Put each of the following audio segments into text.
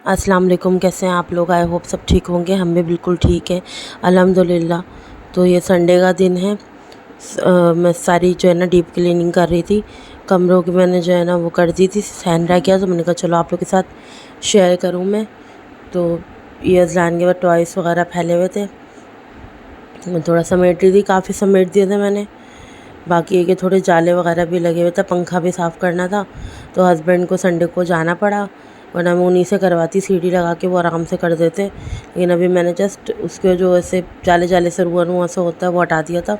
السلام علیکم، کیسے ہیں آپ لوگ؟ آئی ہوپ سب ٹھیک ہوں گے، ہم بھی بالکل ٹھیک ہیں الحمدللہ۔ تو یہ سنڈے کا دن ہے، میں ساری جو ہے نا ڈیپ کلیننگ کر رہی تھی، کمروں کی میں نے جو ہے نا وہ کر دی تھی، سین رہ گیا تو میں نے کہا چلو آپ لوگ کے ساتھ شیئر کروں میں۔ تو یہ ازلان کے بعد ٹوائس وغیرہ پھیلے ہوئے تھے، میں تھوڑا سمیٹ رہی تھی، کافی سمیٹ دیے تھے میں نے۔ باقی یہ کہ تھوڑے جالے وغیرہ بھی لگے ہوئے تھے، پنکھا بھی صاف کرنا تھا، تو ہسبینڈ کو سنڈے کو جانا پڑا، ورنہ میں انہیں سے کرواتی، سیڑھی لگا کے وہ آرام سے کر دیتے۔ لیکن ابھی میں نے جسٹ اس کے جو ایسے جالے جالے سے رواں سے ہوتا ہے وہ ہٹا دیا تھا،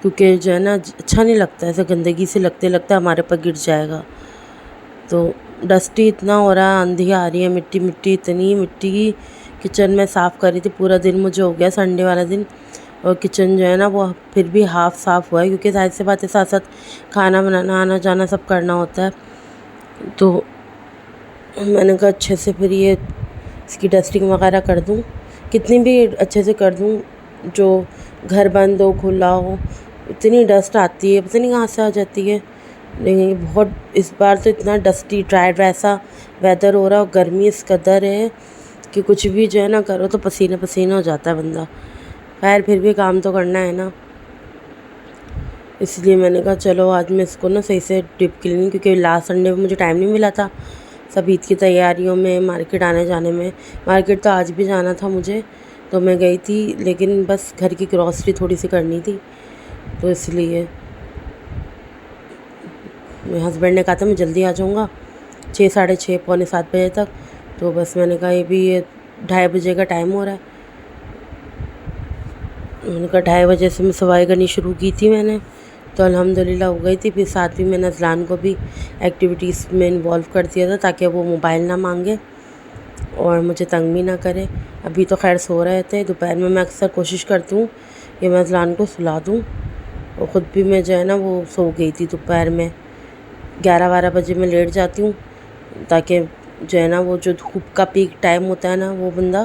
کیونکہ جو ہے نا اچھا نہیں لگتا، ایسے گندگی سے لگتا ہے ہمارے پر گر جائے گا۔ تو ڈسٹی اتنا ہو رہا ہے، آندھی آ رہی ہے، مٹی مٹی، اتنی مٹی کی کچن میں صاف کر رہی تھی، پورا دن مجھے ہو گیا سنڈے والا دن، اور کچن جو ہے نا وہ پھر بھی ہاف صاف ہوا ہے، کیونکہ ظاہر سی بات ہے ساتھ ساتھ کھانا بنانا، آنا جانا سب کرنا ہوتا ہے۔ تو میں نے کہا اچھے سے پھر یہ اس کی ڈسٹنگ وغیرہ کر دوں، کتنی بھی اچھے سے کر دوں، جو گھر بند ہو کھلا ہو اتنی ڈسٹ آتی ہے، پتہ نہیں کہاں سے آ جاتی ہے۔ لیکن بہت اس بار تو اتنا ڈسٹی ڈرائی ایسا ویدر ہو رہا، اور گرمی اس قدر ہے کہ کچھ بھی جو ہے نا کرو تو پسینے پسینہ ہو جاتا ہے بندہ۔ خیر پھر بھی کام تو کرنا ہے نا، اس لیے میں نے کہا چلو آج میں اس کو نا صحیح سے ڈیپ کلیننگ، کیونکہ لاسٹ سنڈے میں مجھے ٹائم نہیں ملا تھا، سب عید کی تیاریوں میں، مارکیٹ آنے جانے میں۔ مارکیٹ تو آج بھی جانا تھا مجھے، تو میں گئی تھی، لیکن بس گھر کی گروسری تھوڑی سی کرنی تھی، تو اس لیے میرے ہسبینڈ نے کہا تھا میں جلدی آ جاؤں گا 6، 6:30، پونے 7 بجے تک، تو بس میں نے کہا یہ بھی 2:30 بجے کا ٹائم ہو رہا ہے، میں نے کہا 2:30 بجے سے میں صفائی کرنی شروع کی تھی میں نے، تو الحمدللہ ہو گئی تھی۔ پھر ساتھ بھی میں نے ازلان کو بھی ایکٹیویٹیز میں انوالو کر دیا تھا، تاکہ وہ موبائل نہ مانگے اور مجھے تنگ بھی نہ کرے۔ ابھی تو خیر سو رہے تھے، دوپہر میں اکثر کوشش کرتی ہوں کہ میں ازلان کو سلا دوں، اور خود بھی میں جو ہے نا وہ سو گئی تھی دوپہر میں، 11-12 بجے میں لیٹ جاتی ہوں، تاکہ جو ہے نا وہ جو دھوپ کا پیک ٹائم ہوتا ہے نا وہ بندہ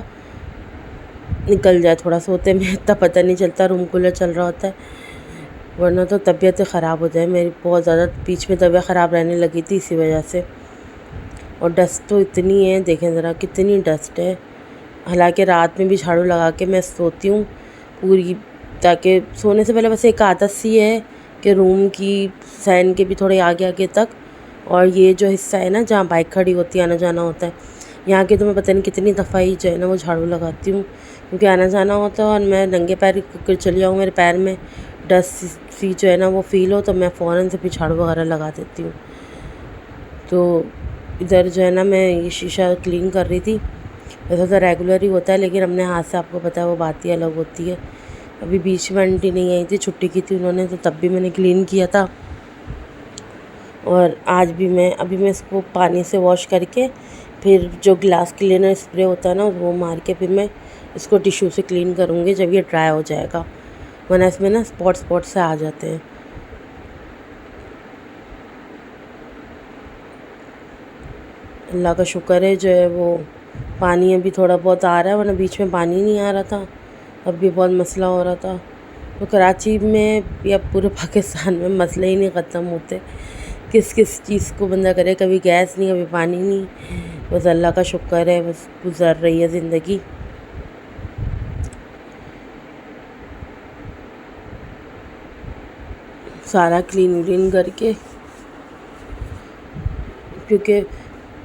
نکل جائے، تھوڑا سوتے میں اتنا پتہ نہیں چلتا، روم کولر چل رہا ہوتا ہے، ورنہ تو طبیعت خراب ہو جائے میری، بہت زیادہ بیچ میں طبیعت خراب رہنے لگی تھی اسی وجہ سے۔ اور ڈسٹ تو اتنی ہے، دیکھیں ذرا کتنی ڈسٹ ہے، حالانکہ رات میں بھی جھاڑو لگا کے میں سوتی ہوں پوری، تاکہ سونے سے پہلے بس ایک عادت سی ہے کہ روم کی سین کے بھی تھوڑے آگے آگے تک، اور یہ جو حصہ ہے نا جہاں بائک کھڑی ہوتی ہے، آنا جانا ہوتا ہے، یہاں کے تو میں پتہ نہیں کتنی دفعہ ہی جو ہے نا وہ جھاڑو لگاتی ہوں، کیونکہ آنا جانا ہوتا ہے، اور میں ننگے پیر چلی جاؤں، میرے پیر میں ڈسٹ سی جو ہے نا وہ فیل ہو، تو میں فوراً سے پھر جھاڑو وغیرہ لگا دیتی ہوں۔ تو ادھر جو ہے نا میں یہ شیشہ کلین کر رہی تھی، ویسے تو ریگولر ہی ہوتا ہے، لیکن اپنے ہاتھ سے آپ کو پتہ ہے وہ بات ہی الگ ہوتی ہے۔ ابھی بیچ میں آنٹی نہیں آئی تھی، چھٹی کی تھی انہوں نے، تو تب بھی میں نے کلین کیا تھا، اور آج بھی ابھی میں اس کو پانی سے واش کر کے، پھر جو گلاس کلینر اسپرے ہوتا ہے نا وہ مار کے پھر میں اس کو ٹیشو سے کلین کروں گی جب یہ ڈرائی ہو جائے گا، ورنہ اس میں نا اسپاٹ سے آ جاتے ہیں۔ اللہ کا شکر ہے جو ہے وہ پانی ابھی تھوڑا بہت آ رہا ہے، ورنہ بیچ میں پانی نہیں آ رہا تھا، اب بھی بہت مسئلہ ہو رہا تھا۔ تو کراچی میں یا پورے پاکستان میں مسئلے ہی نہیں ختم ہوتے، کس چیز کو بندہ کرے، کبھی گیس نہیں، کبھی پانی نہیں، بس اللہ کا شکر ہے، بس گزر رہی ہے زندگی۔ سارا کلین کر کے، کیونکہ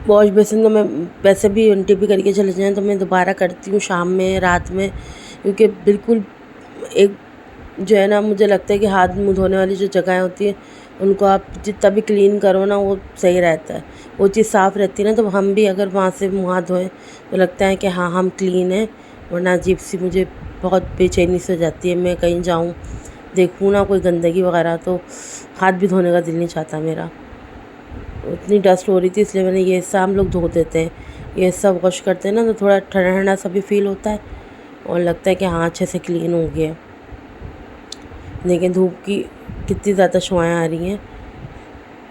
واش بیسن تو میں ویسے بھی انٹی بھی کر کے چلے جائیں تو میں دوبارہ کرتی ہوں شام میں، رات میں، کیونکہ بالکل ایک جو ہے نا مجھے لگتا ہے کہ ہاتھ منہ دھونے والی جو جگہیں ہوتی ہیں ان کو آپ جتنا بھی کلین کرو نا وہ صحیح رہتا ہے، وہ چیز صاف رہتی ہے نا، تو ہم بھی اگر وہاں سے منہ ہاتھ دھوئیں تو لگتا ہے کہ ہاں ہم کلین ہیں، ورنہ عجیب سی مجھے بہت بے چینی سے جاتی ہے، میں کہیں جاؤں دیکھوں نا کوئی گندگی وغیرہ تو ہاتھ بھی دھونے کا دل نہیں چاہتا میرا، اتنی ڈسٹ ہو رہی تھی، اس لیے میں نے یہ حصہ ہم لوگ دھو دیتے ہیں، یہ حصہ واش کرتے ہیں نا تو تھوڑا ٹھنڈا ٹھنڈا سا بھی فیل ہوتا ہے، اور لگتا ہے کہ ہاں اچھے سے کلین ہو گیا۔ لیکن دھوپ کی کتنی زیادہ شعاعیں آ رہی ہیں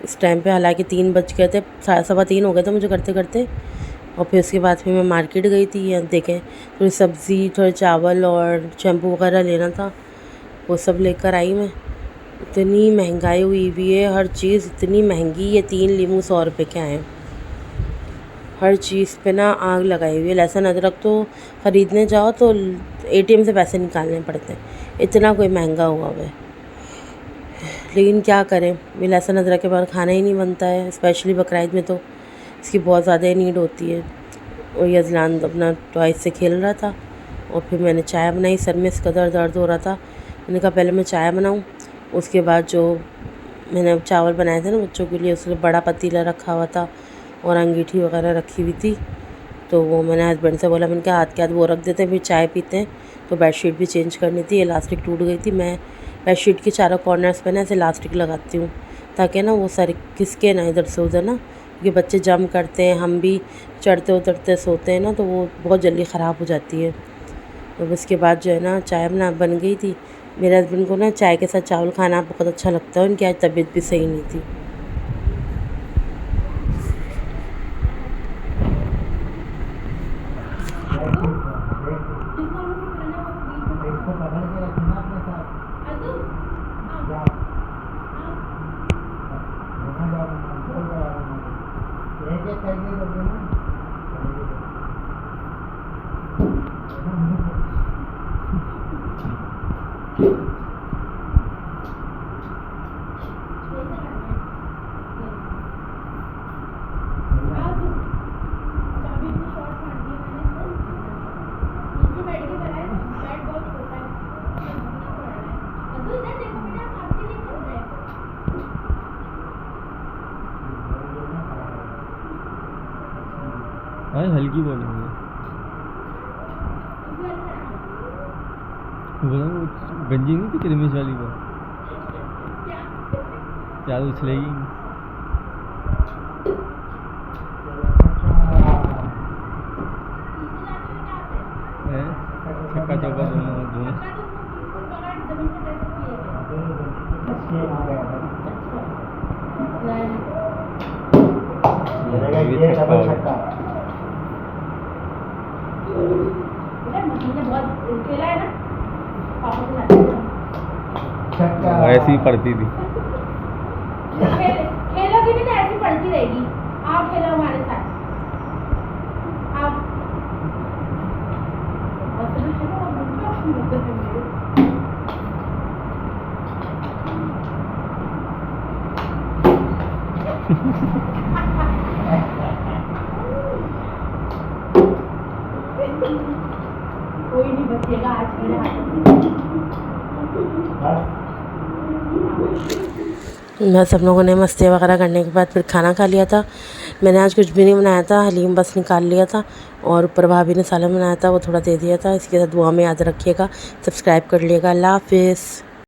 اس ٹائم پہ، حالانکہ 3 بج گئے تھے، 3:15 ہو گئے تھے مجھے کرتے کرتے، اور پھر اس کے بعد پھر میں مارکیٹ گئی تھی، یہاں دیکھیں تھوڑی سبزی، تھوڑے چاول اور شیمپو وغیرہ لینا تھا، وہ سب لے کر آئی میں۔ اتنی مہنگائی ہوئی ہوئی ہے، ہر چیز اتنی مہنگی ہے، 3 لیمو 100 روپے کے آئے ہیں، ہر چیز پہ نا آگ لگائی ہوئی ہے. لہسن ادرک تو خریدنے جاؤ تو ATM سے پیسے نکالنے پڑتے ہیں، اتنا کوئی مہنگا ہوا ہے. لیکن کیا کریں، یہ لہسن ادرک کے بعد کھانا ہی نہیں بنتا ہے، اسپیشلی بقرعید میں تو اس کی بہت زیادہ نیڈ ہوتی ہے. اور یہ اذلان اپنا ٹوائس سے کھیل رہا تھا اور پھر میں نے چائے بنائی. سر میں اس قدر درد ہو رہا تھا، میں نے کہا پہلے میں چائے بناؤں. اس کے بعد جو میں نے چاول بنائے تھے نا بچوں کے لیے، اس میں بڑا پتیلا رکھا ہوا تھا اور انگیٹھی وغیرہ رکھی ہوئی تھی، تو وہ میں نے ہسبینڈ سے بولا، میں نے کہا ہاتھ کے ہاتھ وہ رکھ دیتے ہیں، پھر چائے پیتے ہیں. تو بیڈ شیٹ بھی چینج کرنی تھی، الاسٹک ٹوٹ گئی تھی. میں بیڈ شیٹ کے چاروں کارنرس پہ نا ایسے الاسٹک لگاتی ہوں تاکہ نا وہ سر کھسکے نا ادھر سے ادھر نا، کیونکہ بچے جم کرتے ہیں، ہم بھی چڑھتے اترتے سوتے ہیں نا، تو وہ بہت جلدی خراب ہو جاتی ہے. تو اس کے بعد جو ہے نا چائے بن گئی تھی. میرے ہسبینڈ کو نا چائے کے ساتھ چاول کھانا بہت اچھا لگتا ہے، ان کی آج طبیعت بھی صحیح نہیں تھی. ہلکی بولیں گے، گنجی نہیں تھی رمیش والی کو، کیا اچھلے گی. چھکا چوکا دونوں ایسی ہی پڑتی تھی. کھیلو گی بھی تو ایسی پڑتی رہے گی. آپ کھیلو ہمارے ساتھ. آپ کوئی نہیں بچے گا آج میرے ہاتھ. بس ہم لوگوں نے مستی وغیرہ کرنے کے بعد پھر کھانا کھا لیا تھا. میں نے آج کچھ بھی نہیں بنایا تھا، حلیم بس نکال لیا تھا، اور اوپر بھابھی نے سالن بنایا تھا وہ تھوڑا دے دیا تھا. اس کے ساتھ دعا میں یاد رکھیے گا، سبسکرائب کر لیے گا. اللہ حافظ.